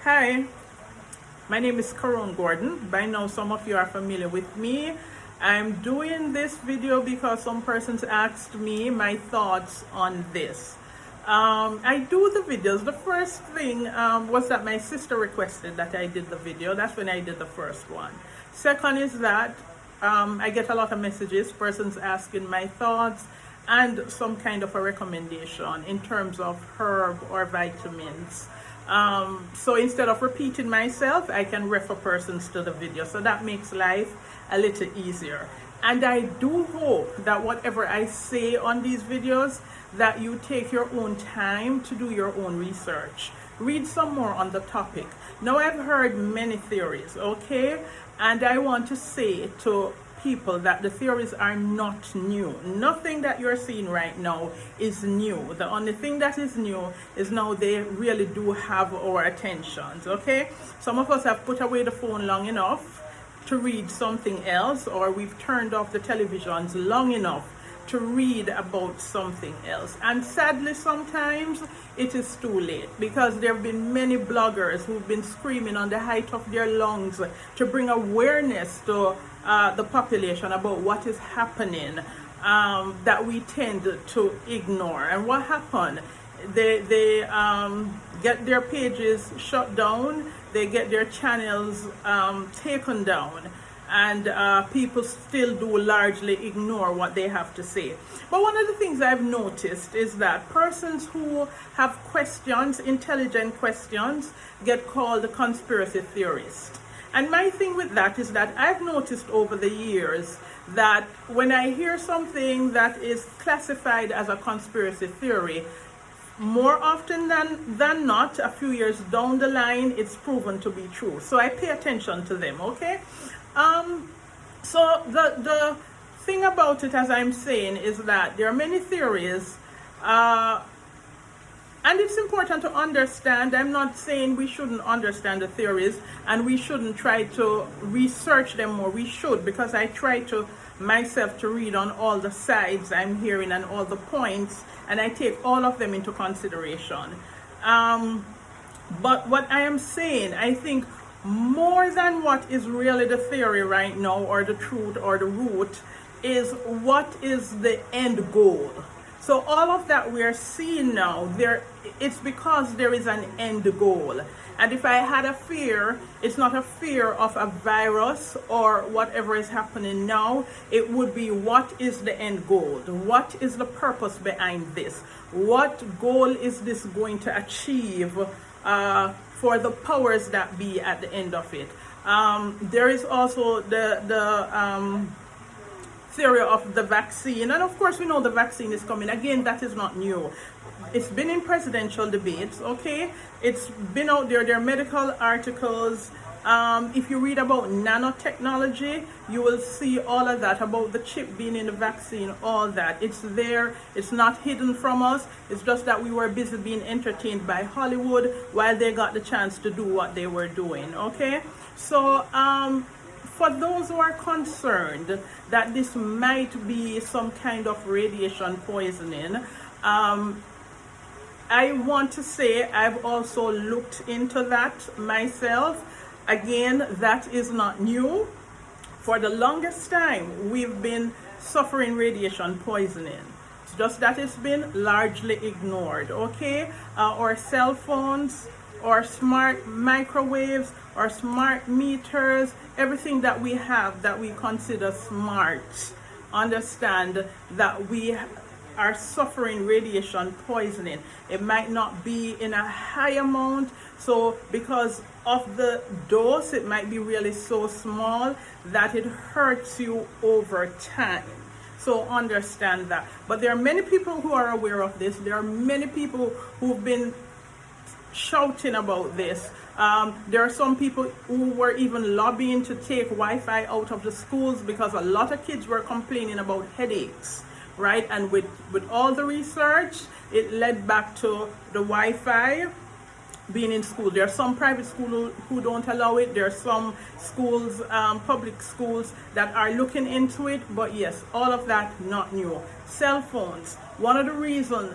Hi, my name is Caron Gordon. By now, some of you are familiar with me. I'm doing this video because some persons asked me my thoughts on this. I do the videos. The first thing was that my sister requested that I did the video. That's when I did the first one. Second is that I get a lot of messages, persons asking my thoughts and some kind of a recommendation in terms of herb or vitamins. So instead of repeating myself, I can refer persons to the video. So that makes life a little easier. And I do hope that whatever I say on these videos, that you take your own time to do your own research. Read some more on the topic. Now I've heard many theories, okay? And I want to say to people that the theories are not new. Nothing that you're seeing right now is new. The only thing that is new is now they really do have our attentions, okay? Some of us have put away the phone long enough to read something else, or we've turned off the televisions long enough to read about something else. And sadly, sometimes it is too late, because there have been many bloggers who've been screaming on the height of their lungs to bring awareness to the population about what is happening, that we tend to ignore. And what happened? They get their pages shut down, they get their channels taken down, and people still do largely ignore what they have to say. But one of the things I've noticed is that persons who have questions, intelligent questions, get called conspiracy theorists. And my thing with that is that I've noticed over the years that when I hear something that is classified as a conspiracy theory, more often than not, a few years down the line, it's proven to be true. So I pay attention to them, okay? So the thing about it, as I'm saying, is that there are many theories, and it's important to understand. I'm not saying we shouldn't understand the theories and we shouldn't try to research them more. We should, because I try to myself to read on all the sides I'm hearing and all the points, and I take all of them into consideration. But what I am saying, I think more than what is really the theory right now, or the truth or the root, is what is the end goal. So all of that we're seeing now, it's because there is an end goal. And if I had a fear, it's not a fear of a virus or whatever is happening now. It would be, what is the end goal? What is the purpose behind this? What goal is this going to achieve for the powers that be at the end of it? There is also the theory of the vaccine, and of course we know the vaccine is coming. Again, that is not new. It's been in presidential debates, okay? It's been out there. There are medical articles. If you read about nanotechnology, you will see all of that, about the chip being in the vaccine, all that. It's there. It's not hidden from us. It's just that we were busy being entertained by Hollywood while they got the chance to do what they were doing, okay? So for those who are concerned that this might be some kind of radiation poisoning, I want to say I've also looked into that myself. Again, that is not new. For the longest time, we've been suffering radiation poisoning. It's just that it's been largely ignored, okay? Our cell phones, or smart microwaves, or smart meters, everything that we have that we consider smart, understand that we are suffering radiation poisoning. It might not be in a high amount, so because of the dose, it might be really so small that it hurts you over time. So understand that. But there are many people who are aware of this. There are many people who've been shouting about this. There are some people who were even lobbying to take Wi-Fi out of the schools, because a lot of kids were complaining about headaches, right? And with all the research, it led back to the Wi-Fi being in school. There are some private schools who don't allow it. There are some schools, public schools, that are looking into it. But yes, all of that not new. Cell phones. One of the reasons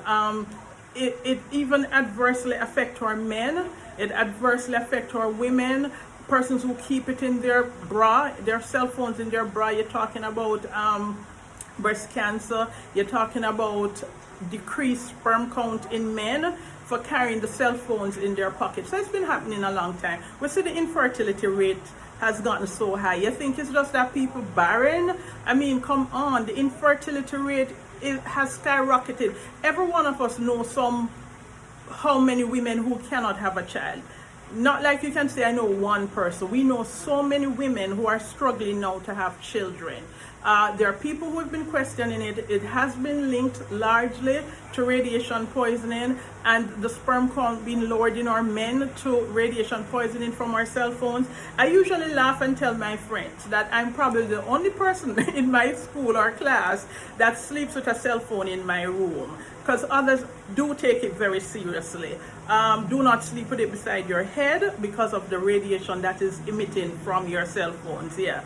it even adversely affects our men. It adversely affects our women. Persons who keep it in their bra, their cell phones in their bra. You're talking about breast cancer. You're talking about decreased sperm count in men for carrying the cell phones in their pockets. So it's been happening a long time. We see the infertility rate has gotten so high. You think it's just that people barren? I mean, come on, the infertility rate has skyrocketed. Every one of us knows how many women who cannot have a child. Not like you can say, I know one person. We know so many women who are struggling now to have children. There are people who have been questioning it. It has been linked largely to radiation poisoning and the sperm count being lowered in our men to radiation poisoning from our cell phones. I usually laugh and tell my friends that I'm probably the only person in my school or class that sleeps with a cell phone in my room, because others do take it very seriously. Do not sleep with it beside your head because of the radiation that is emitting from your cell phones. Yeah.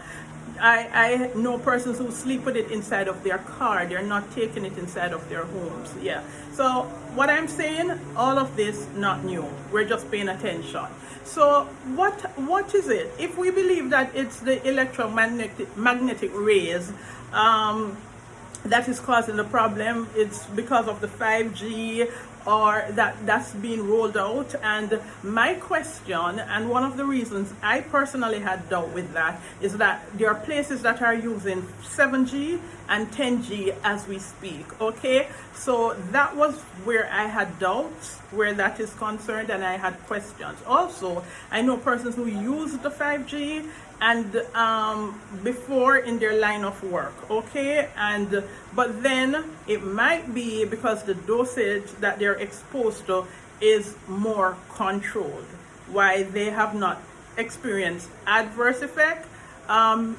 I know persons who sleep with it inside of their car. They're not taking it inside of their homes. Yeah. So what I'm saying, all of this not new. We're just paying attention. So what is it? If we believe that it's the electromagnetic rays that is causing the problem, it's because of the 5G or that's being rolled out. And my question, and one of the reasons I personally had doubt with that, is that there are places that are using 7G and 10G as we speak. Okay, so that was where I had doubts where that is concerned, and I had questions. Also, I know persons who use the 5G and before in their line of work, okay, and but then it might be because the dosage that they're exposed to is more controlled, why they have not experienced adverse effect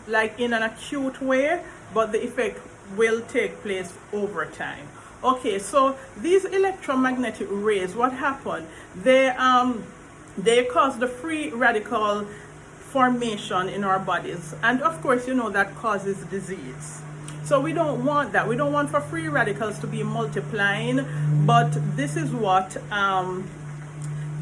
like in an acute way, but the effect will take place over time. Okay, so these electromagnetic rays, what happened? They cause the free radical formation in our bodies, and of course you know that causes disease. So we don't want that. We don't want for free radicals to be multiplying, but this is what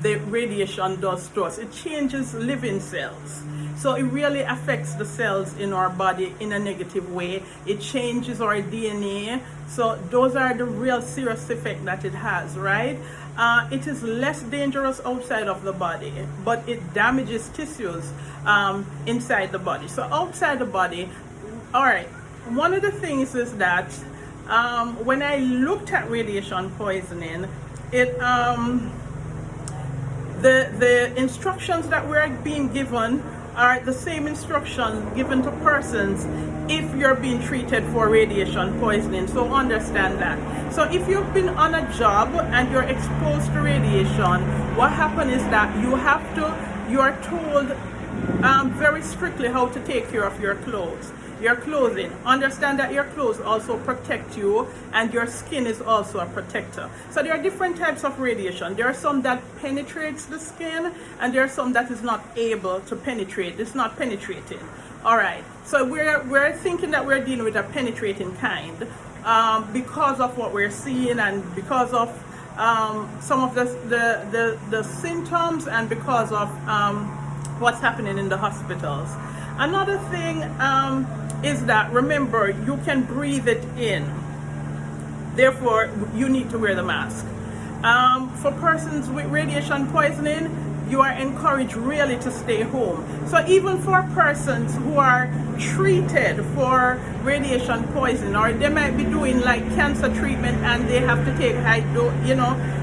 the radiation does to us. It changes living cells, so it really affects the cells in our body in a negative way. It changes our DNA. So those are the real serious effect that it has, right? It is less dangerous outside of the body, but it damages tissues inside the body. So outside the body, all right, one of the things is that when I looked at radiation poisoning, it the instructions that we're being given are the same instructions given to persons if you're being treated for radiation poisoning. So understand that. So if you've been on a job and you're exposed to radiation, what happens is that you are told very strictly how to take care of your clothes. Your clothing. Understand that your clothes also protect you, and your skin is also a protector. So there are different types of radiation. There are some that penetrates the skin, and there are some that is not able to penetrate. It's not penetrating. All right. So we're thinking that we're dealing with a penetrating kind because of what we're seeing, and because of some of the symptoms, and because of what's happening in the hospitals. Another thing is that, remember, you can breathe it in. Therefore, you need to wear the mask. For persons with radiation poisoning, you are encouraged really to stay home. So even for persons who are treated for radiation poisoning, or they might be doing like cancer treatment and they have to take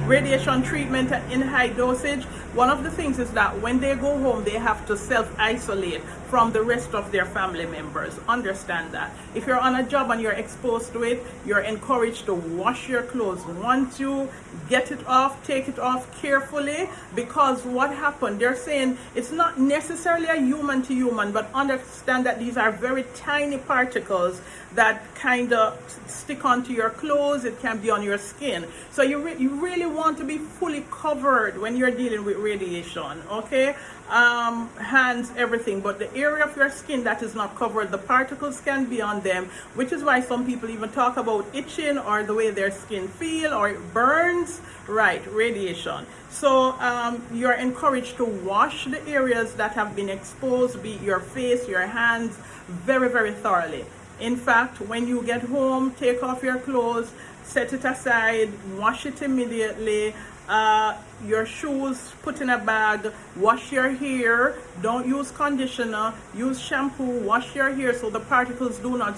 radiation treatment in high dosage, one of the things is that when they go home, they have to self-isolate from the rest of their family members. Understand that. If you're on a job and you're exposed to it, you're encouraged to wash your clothes. Once you get it off, take it off carefully, because what happened, they're saying it's not necessarily a human to human, but understand that these are very tiny particles that kind of stick onto your clothes. It can be on your skin. So you really want to be fully covered when you're dealing with radiation, okay? Hands, everything, but the area of your skin that is not covered, the particles can be on them, which is why some people even talk about itching or the way their skin feel or it burns. Right, radiation. So you're encouraged to wash the areas that have been exposed, be it your face, your hands, very, very thoroughly. In fact, when you get home, take off your clothes, set it aside, wash it immediately. Your shoes, put in a bag, wash your hair, don't use conditioner, use shampoo, wash your hair so the particles do not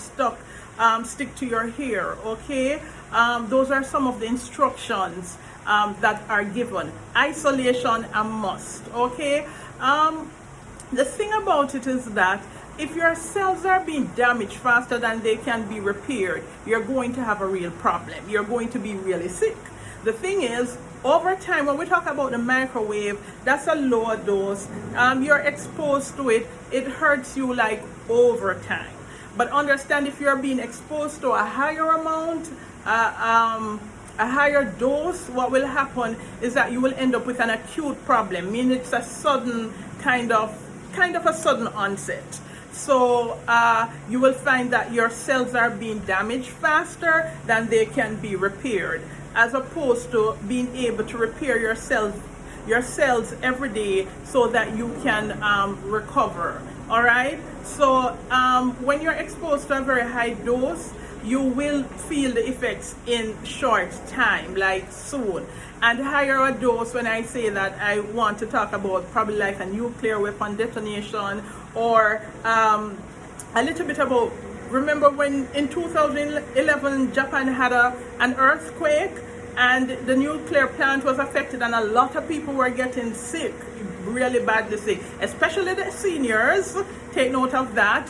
stick to your hair, okay? Those are some of the instructions that are given. Isolation a must, okay? The thing about it is that if your cells are being damaged faster than they can be repaired, you're going to have a real problem. You're going to be really sick. The thing is, over time, when we talk about the microwave, that's a lower dose. You're exposed to it, it hurts you like over time. But understand, if you're being exposed to a higher amount, a higher dose, what will happen is that you will end up with an acute problem, meaning it's a sudden kind of a sudden onset. So you will find that your cells are being damaged faster than they can be repaired, as opposed to being able to repair your cells every day so that you can recover. All right. So when you're exposed to a very high dose, you will feel the effects in short time, like soon. And higher a dose, when I say that, I want to talk about probably like a nuclear weapon detonation, or a little bit about, remember when in 2011 Japan had an earthquake and the nuclear plant was affected and a lot of people were getting sick, really badly sick, especially the seniors. Take note of that.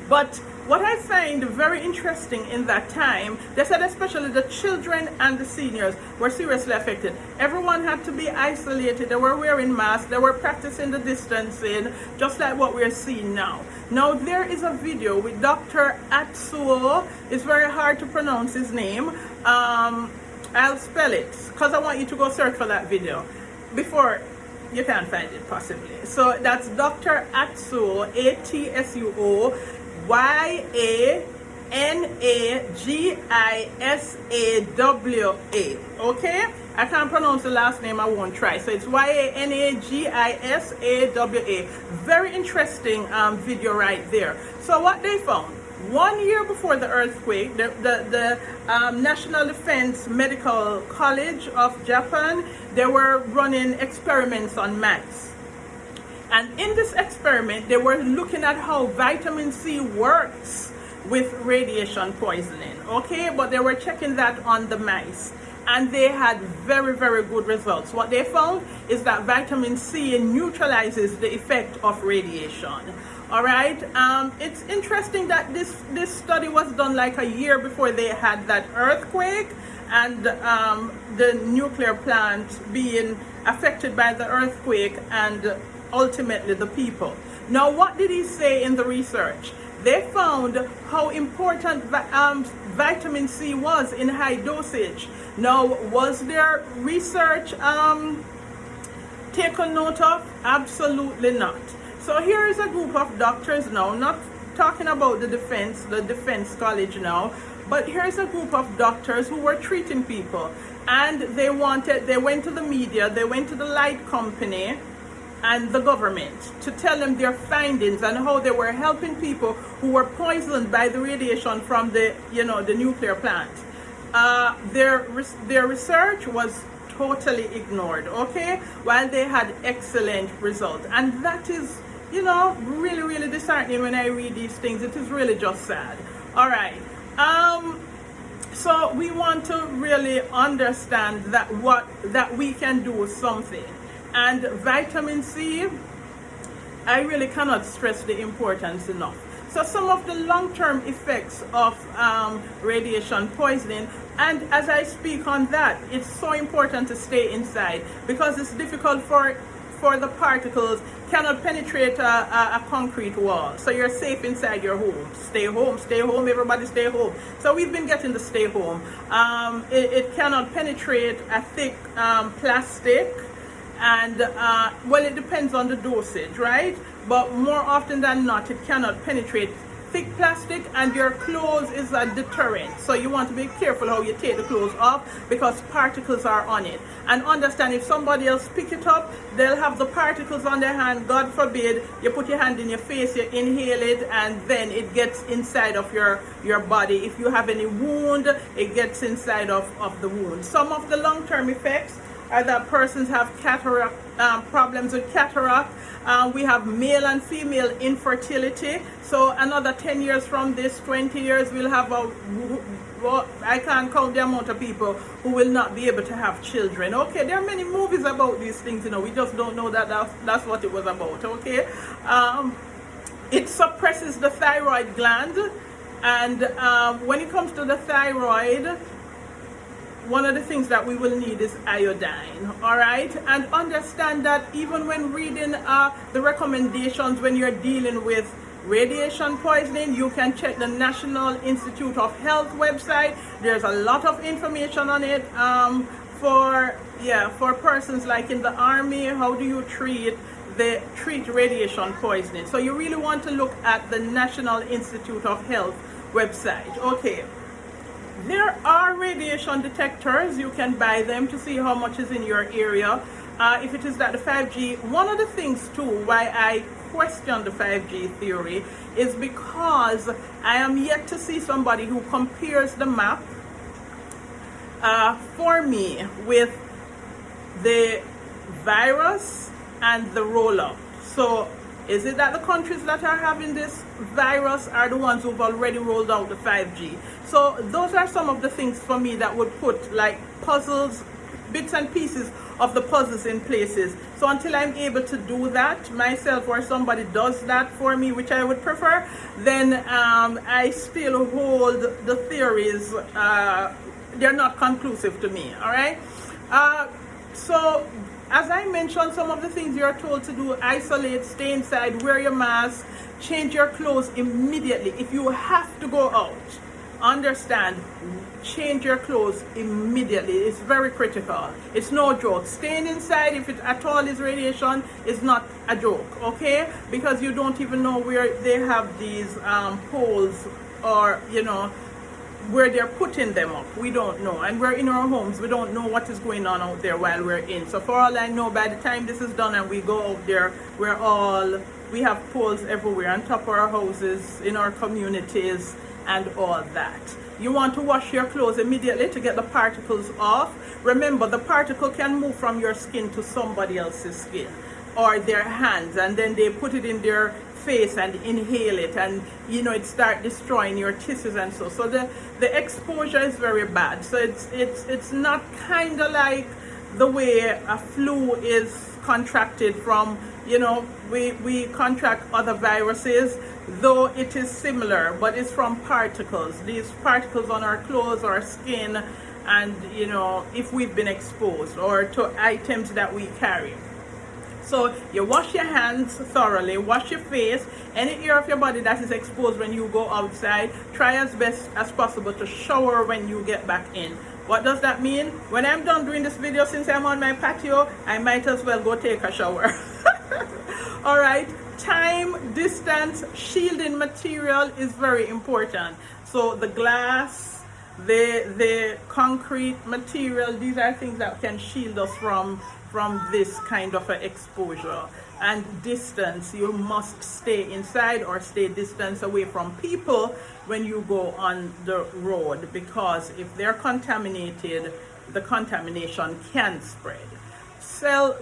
But what I find very interesting in that time, they said especially the children and the seniors were seriously affected. Everyone had to be isolated. They were wearing masks. They were practicing the distancing, just like what we're seeing now. Now, there is a video with Dr. Atsuo. It's very hard to pronounce his name. I'll spell it because I want you to go search for that video before you can't find it possibly. So that's Dr. Atsuo, Atsuo. Yanagisawa. Okay, I can't pronounce the last name, I won't try. So it's Yanagisawa. Very interesting video right there. So what they found, 1 year before the earthquake, the National Defense Medical College of Japan, they were running experiments on mice. And in this experiment, they were looking at how vitamin C works with radiation poisoning, okay? But they were checking that on the mice, and they had very, very good results. What they found is that vitamin C neutralizes the effect of radiation, all right? It's interesting that this study was done like a year before they had that earthquake and the nuclear plant being affected by the earthquake and ultimately the people. Now, what did he say in the research? They found how important vitamin C was in high dosage. Now, was there research taken note of? Absolutely not. So here is a group of doctors now, not talking about the defense college now, but here's a group of doctors who were treating people, and they went to the media, they went to the light company and the government to tell them their findings and how they were helping people who were poisoned by the radiation from the nuclear plant. Their research was totally ignored, okay, while they had excellent results. And that is, really, really disheartening when I read these things. It is really just sad. All right. So we want to really understand that we can do something. And vitamin C, I really cannot stress the importance enough. So some of the long-term effects of radiation poisoning, and as I speak on that, it's so important to stay inside because it's difficult for the particles cannot penetrate a concrete wall. So you're safe inside your home. Stay home, everybody stay home. So we've been getting to stay home. It cannot penetrate a thick plastic. And well, it depends on the dosage, right? But more often than not, it cannot penetrate thick plastic, and your clothes is a deterrent. So you want to be careful how you take the clothes off, because particles are on it. And understand, if somebody else pick it up, they'll have the particles on their hand. God forbid you put your hand in your face, you inhale it, and then it gets inside of your body. If you have any wound, it gets inside of the wound. Some of the long-term effects are that persons have cataract, problems with cataract. We have male and female infertility. So another 10 years from this, 20 years, we'll have I can't count the amount of people who will not be able to have children. Okay, there are many movies about these things, you know, we just don't know that that's what it was about, okay? It suppresses the thyroid gland, and when it comes to the thyroid, one of the things that we will need is iodine, all right? And understand that even when reading the recommendations when you're dealing with radiation poisoning, you can check the National Institute of Health website. There's a lot of information on it for persons like in the army. How do you treat radiation poisoning? So you really want to look at the National Institute of Health website. Okay. There are radiation detectors. You can buy them to see how much is in your area. If it is that the 5G, one of the things too why I question the 5G theory is because I am yet to see somebody who compares the map for me with the virus and the roll-up. So is it that the countries that are having this virus are the ones who've already rolled out the 5G? So those are some of the things for me that would put like puzzles, bits and pieces of the puzzles in places. So until I'm able to do that myself, or somebody does that for me, which I would prefer, then I still hold the theories. They're not conclusive to me, all right? So as I mentioned, some of the things you're told to do: isolate, stay inside, wear your mask, change your clothes immediately. If you have to go out, understand, change your clothes immediately. It's very critical. It's no joke. Staying inside, if it at all is radiation, is not a joke, okay? Because you don't even know where they have these poles, or, you know, where they're putting them up. We don't know, and we're in our homes. We don't know what is going on out there while we're in. So for all I know, by the time this is done and we go out there, we have poles everywhere, on top of our houses, in our communities, and all that. You want to wash your clothes immediately to get the particles off. Remember, the particle can move from your skin to somebody else's skin or their hands, and then they put it in their face and inhale it, and you know, it start destroying your tissues and so the exposure is very bad. So it's not kind of like the way a flu is contracted from, you know, we contract other viruses, though it is similar, but it's from particles. These particles on our clothes, our skin, and you know, if we've been exposed, or to items that we carry. So you wash your hands thoroughly, wash your face, any area of your body that is exposed when you go outside. Try as best as possible to shower when you get back in. What does that mean? When I'm done doing this video, since I'm on my patio, I might as well go take a shower. All right, time, distance, shielding material is very important. So the glass, the concrete material, these are things that can shield us from this kind of exposure. And distance, you must stay inside or stay distance away from people when you go on the road, because if they're contaminated, the contamination can spread.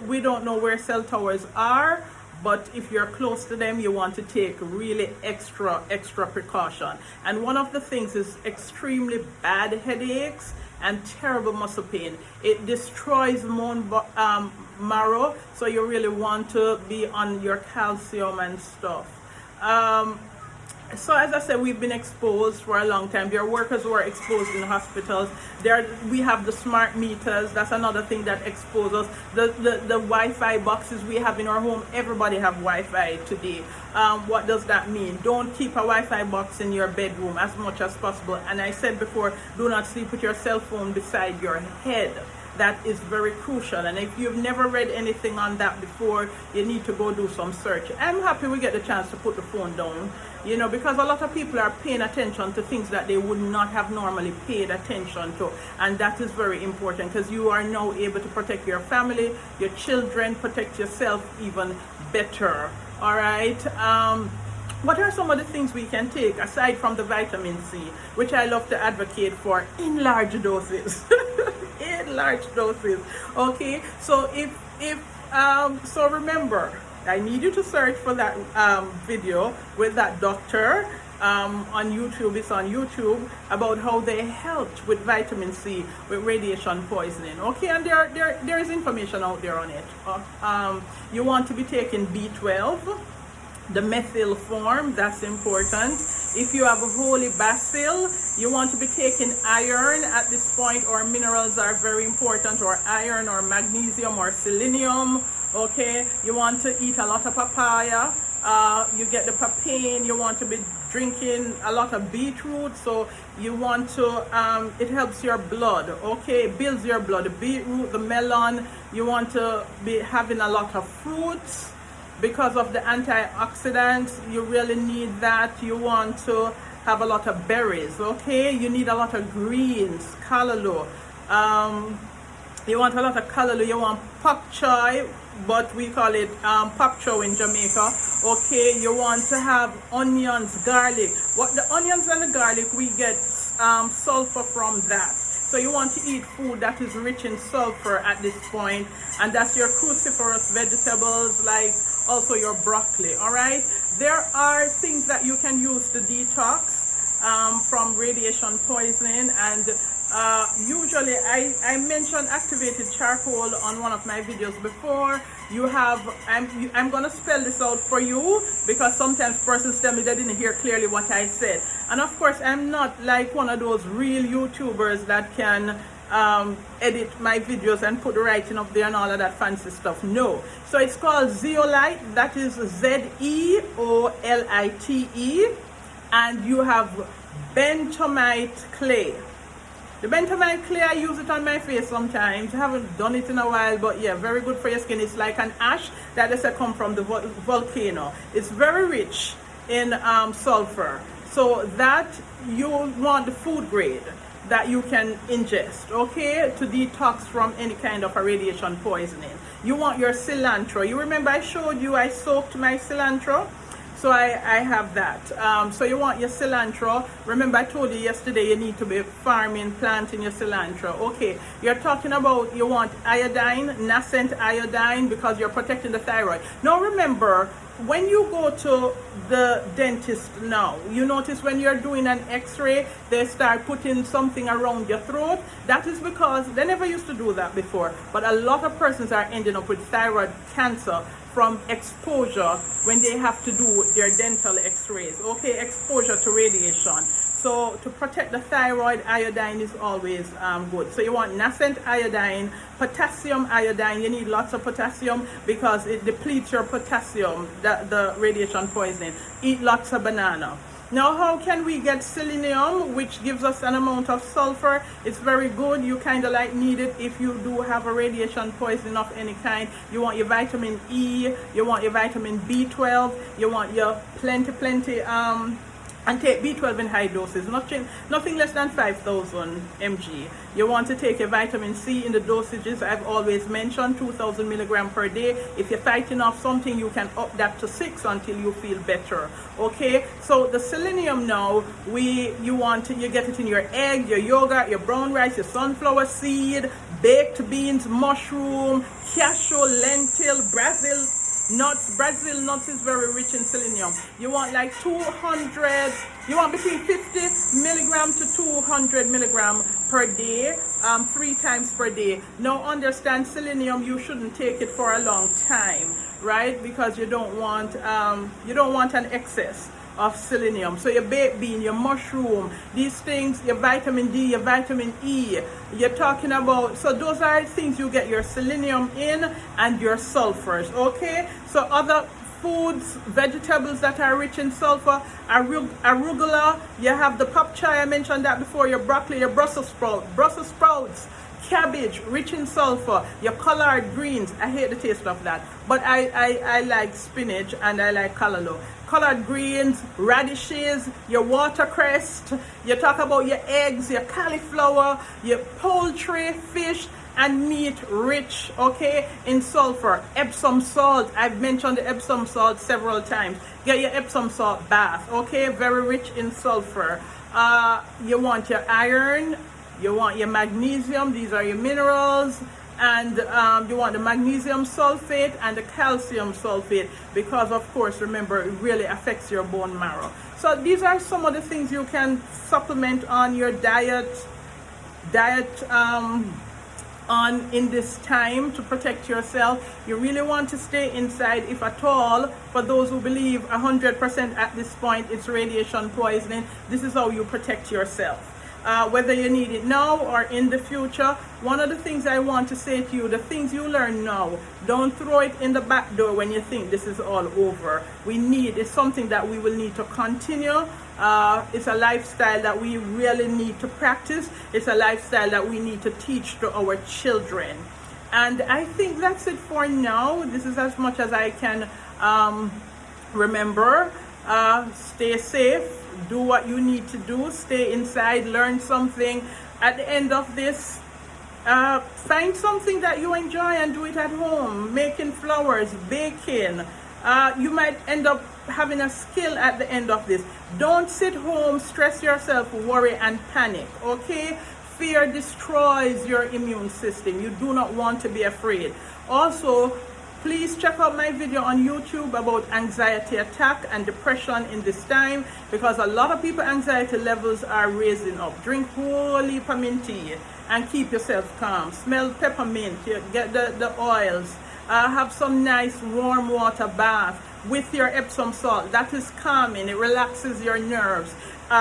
We don't know where cell towers are, but if you're close to them, you want to take really extra precaution. And one of the things is extremely bad headaches and terrible muscle pain. It destroys bone marrow, so you really want to be on your calcium and stuff. So as I said, we've been exposed for a long time. There are workers who are exposed in hospitals. We have the smart meters. That's another thing that exposes us. The Wi-Fi boxes we have in our home. Everybody have Wi-Fi today. What does that mean? Don't keep a Wi-Fi box in your bedroom as much as possible. And I said before, do not sleep with your cell phone beside your head. that is very crucial. And if you've never read anything on that before, you need to go do some search. I'm happy we get the chance to put the phone down, you know, because a lot of people are paying attention to things that they would not have normally paid attention to. And that is very important, because you are now able to protect your family, your children, protect yourself even better. All right. What are some of the things we can take aside from the vitamin C, which I love to advocate for in large doses? In large doses. Okay. So so remember, I need you to search for that video with that doctor on YouTube. It's on YouTube, about how they helped with vitamin C with radiation poisoning. Okay, and there is information out there on it. You want to be taking B12, the methyl form, that's important. If you have a holy basil, you want to be taking iron at this point, or minerals are very important, or iron or magnesium or selenium. Okay, you want to eat a lot of papaya. You get the papain. You want to be drinking a lot of beetroot, so you want to it helps your blood. Okay, builds your blood. The beetroot, the melon, you want to be having a lot of fruits because of the antioxidants. You really need that. You want to have a lot of berries. Okay, you need a lot of greens, callaloo. You want a lot of callaloo. You want pak choy, but we call it pak chow in Jamaica. Okay, you want to have onions, garlic. What the onions and the garlic, we get sulfur from that. So you want to eat food that is rich in sulfur at this point, and that's your cruciferous vegetables, like also your broccoli. All right, there are things that you can use to detox from radiation poisoning, and usually I mentioned activated charcoal on one of my videos before. You have, I'm gonna spell this out for you, because sometimes persons tell me they didn't hear clearly what I said. And of course, I'm not like one of those real YouTubers that can edit my videos and put the writing up there and all of that fancy stuff. No. So it's called Zeolite. That is Zeolite. And you have bentonite clay. The bentonite clay, I use it on my face sometimes. I haven't done it in a while, but yeah, very good for your skin. It's like an ash that has come from the volcano. It's very rich in sulfur. So that you want the food grade that you can ingest, okay, to detox from any kind of a radiation poisoning. You want your cilantro. You remember I showed you I soaked my cilantro? So I have that. So you want your cilantro. Remember I told you yesterday you need to be farming, planting your cilantro. Okay, you're talking about you want iodine, nascent iodine, because you're protecting the thyroid. Now remember, when you go to the dentist now, you notice when you're doing an x-ray, they start putting something around your throat. That is because they never used to do that before. But a lot of persons are ending up with thyroid cancer from exposure when they have to do their dental x-rays. Okay, exposure to radiation. So to protect the thyroid, iodine is always good. So you want nascent iodine, potassium iodine. You need lots of potassium because it depletes your potassium, the radiation poisoning. Eat lots of banana. Now, how can we get selenium, which gives us an amount of sulfur? It's very good. You kind of like need it if you do have a radiation poisoning of any kind. You want your vitamin E, you want your vitamin B12, you want your plenty, and take B12 in high doses, nothing less than 5,000 mg. You want to take your vitamin C in the dosages I've always mentioned, 2,000 milligrams per day. If you're fighting off something, you can up that to 6 until you feel better. Okay, so the selenium now, you get it in your egg, your yogurt, your brown rice, your sunflower seed, baked beans, mushroom, cashew, lentil, Brazil nuts. Brazil nuts is very rich in selenium. You want like 200, you want between 50 milligrams to 200 milligrams per day, 3 times per day. Now understand, selenium, you shouldn't take it for a long time, right? Because you don't want an excess of selenium. So your baked bean, your mushroom, these things, your vitamin D, your vitamin E, you're talking about, so those are things you get your selenium in, and your sulfurs. Okay, so other foods, vegetables that are rich in sulfur, arugula, you have the pak choy, I mentioned that before, your broccoli, your Brussels sprouts, Cabbage, rich in sulfur. Your collard greens, I hate the taste of that, but I like spinach and I like callaloo. Collard greens, radishes, your watercress. You talk about your eggs, your cauliflower, your poultry, fish, and meat rich, okay, in sulfur. Epsom salt, I've mentioned the Epsom salt several times. Get your Epsom salt bath, okay, very rich in sulfur. You want your iron, you want your magnesium, these are your minerals, and you want the magnesium sulfate and the calcium sulfate, because of course, remember, it really affects your bone marrow. So these are some of the things you can supplement on your diet on in this time to protect yourself. You really want to stay inside, if at all. For those who believe 100% at this point it's radiation poisoning, this is how you protect yourself. Whether you need it now or in the future, one of the things I want to say to you, the things you learn now, don't throw it in the back door when you think this is all over. It's something that we will need to continue. It's a lifestyle that we really need to practice. It's a lifestyle that we need to teach to our children. And I think that's it for now. This is as much as I can remember. Stay safe. Do what you need to do. Stay inside. Learn something. At the end of this, find something that you enjoy and do it at home. Making flowers, baking. You might end up having a skill at the end of this. Don't sit home, stress yourself, worry and panic, okay? Fear destroys your immune system. You do not want to be afraid. Also, please check out my video on YouTube about anxiety attack and depression in this time, because a lot of people anxiety levels are raising up. Drink whole heap of mint tea and keep yourself calm. Smell peppermint, get the oils. Have some nice warm water bath with your Epsom salt. That is calming. It relaxes your nerves.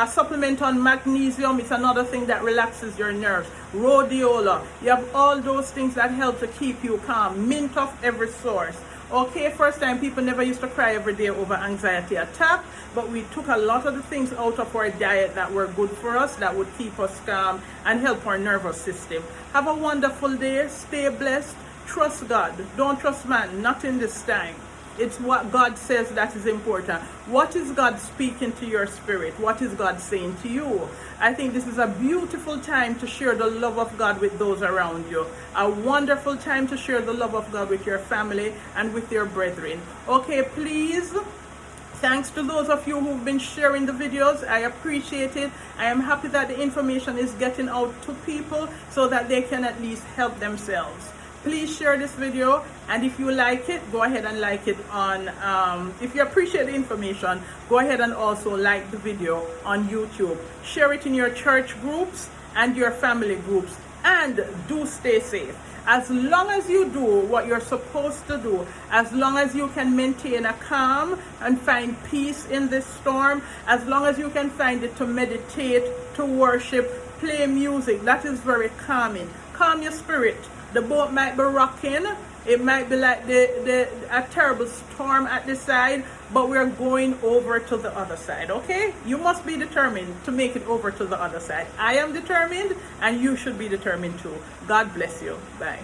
Supplement on magnesium. It's another thing that relaxes your nerves. Rhodiola. You have all those things that help to keep you calm. Mint of every source. Okay, first time people never used to cry every day over anxiety attack, but we took a lot of the things out of our diet that were good for us, that would keep us calm and help our nervous system. Have a wonderful day. Stay blessed. Trust God. Don't trust man. Not in this time. It's what God says that is important. What is God speaking to your spirit? What is God saying to you? I think this is a beautiful time to share the love of God with those around you. A wonderful time to share the love of God with your family and with your brethren. Okay, please. Thanks to those of you who've been sharing the videos. I appreciate it. I am happy that the information is getting out to people so that they can at least help themselves. Please share this video, and if you like it, go ahead and like it on, if you appreciate the information, go ahead and also like the video on YouTube. Share it in your church groups and your family groups, and do stay safe. As long as you do what you're supposed to do, as long as you can maintain a calm and find peace in this storm, as long as you can find it to meditate, to worship, play music, that is very calming. Calm your spirit. The boat might be rocking. It might be like a terrible storm at the side, but we're going over to the other side, okay? You must be determined to make it over to the other side. I am determined, and you should be determined too. God bless you. Bye.